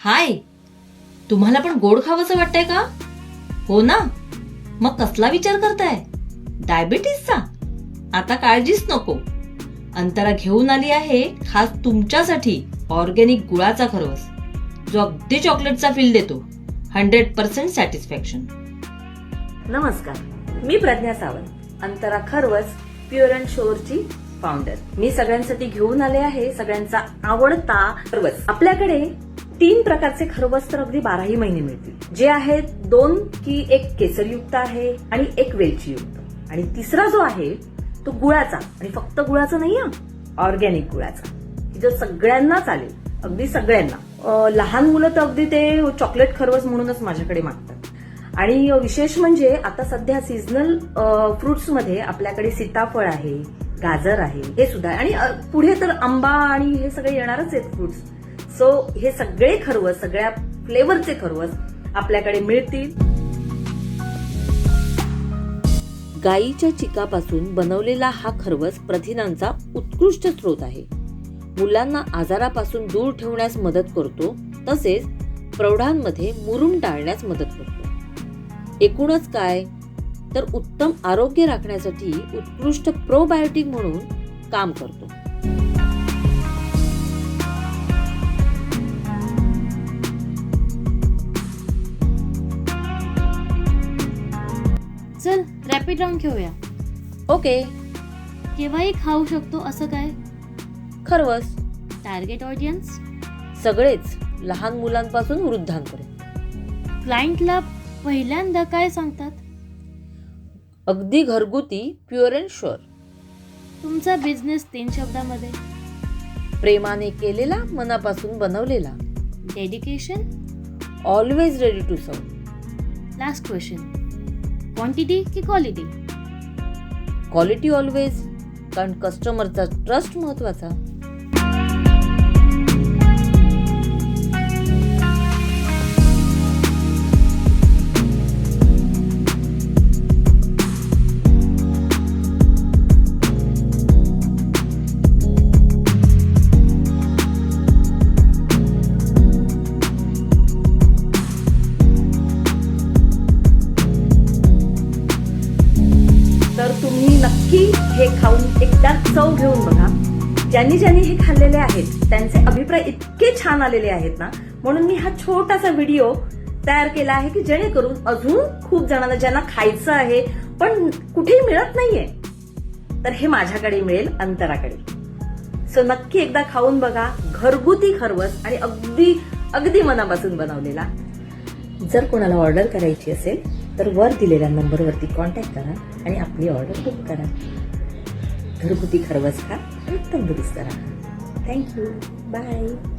हाय, तुम्हाला पण गोड खावंसं वाटतंय का? हो ना, मग कसला विचार करताय? डायबिटीसचा? आता काळजीच नको. अंतरा घेऊन आली आहे खास तुमच्यासाठी ऑर्गॅनिक गुळाचा खरवस, जो अगदी चॉकलेटचा फील देतो. 100% सॅटिस्फॅक्शन. नमस्कार, मी प्रज्ञा सावंत, अंतरा खरवस प्युअर अँड शुअरची फाउंडर. मी सगळ्यांसाठी घेऊन आले आहे सगळ्यांचा आवडता खरवस. आपल्याकडे 3 प्रकारचे खरवस तर अगदी 12ही महिने मिळतील, जे आहेत 2 की एक केसरयुक्त आहे आणि एक वेलचीयुक्त, आणि तिसरा जो आहे तो गुळाचा, आणि फक्त गुळाचा नाही, ऑर्गॅनिक गुळाचा, जो सगळ्यांना चालेल, अगदी सगळ्यांना. लहान मुलं तर अगदी ते चॉकलेट खरवस म्हणूनच माझ्याकडे मागतात. आणि विशेष म्हणजे आता सध्या सीझनल फ्रुट्स मध्ये आपल्याकडे सीताफळ आहे, गाजर आहे, हे सुद्धा, आणि पुढे तर आंबा आणि हे सगळे येणारच आहेत फ्रुट्स. सो हे सगळे खरवस, सगळ्या फ्लेवरचे खरवस आपल्याकडे मिळतील. गायीच्या चिकापासून बनवलेला हा खरवस प्रथिनांचा उत्कृष्ट स्रोत आहे. मुलांना आजारापासून दूर ठेवण्यास मदत करतो, तसेच प्रौढांमध्ये मुरूम टाळण्यास मदत करतो. एकूणच काय तर उत्तम आरोग्य राखण्यासाठी उत्कृष्ट प्रोबायोटिक म्हणून काम करतो. चल रॅपिड राऊंड घेऊया. ओके. केव्हाही खाऊ शकतो असं काय? खरवस टार्गेट ऑडियन्स? सगळेच, लहान मुलांपासून वृद्धांपर्यंत. क्लायंटला पहिल्यांदा काय सांगतात? अगदी घरगुती, प्युअर अँड शुअर. तुमचा बिझनेस 3 शब्दामध्ये? प्रेमाने केलेला, मनापासून बनवलेला. Dedication? Always ready to serve. Last question, quantity की क्वालिटी? क्वालिटी ऑलवेज, कारण कस्टमरचा ट्रस्ट महत्वाचा. तर तुम्ही नक्की हे खाऊन एकदा चव घेऊन बघा. ज्यांनी हे खाल्लेले आहेत त्यांचे अभिप्राय इतके छान आलेले आहेत ना, म्हणून मी हा छोटासा व्हिडिओ तयार केला आहे की जेणेकरून अजून खूप जणांना, ज्यांना खायचं आहे पण कुठेही मिळत नाहीये, तर हे माझ्याकडे मिळेल, अंतराकडे. सो नक्की एकदा खाऊन बघा. घरगुती खरवस आणि अगदी मनापासून बनवलेला. जर कोणाला ऑर्डर करायची असेल तर वर दिलेल्या नंबरवरती कॉन्टॅक्ट करा आणि आपली ऑर्डर बुक करा. घरगुती खरवस खा आणि तंदुरुस्त राहा. थँक्यू. बाय.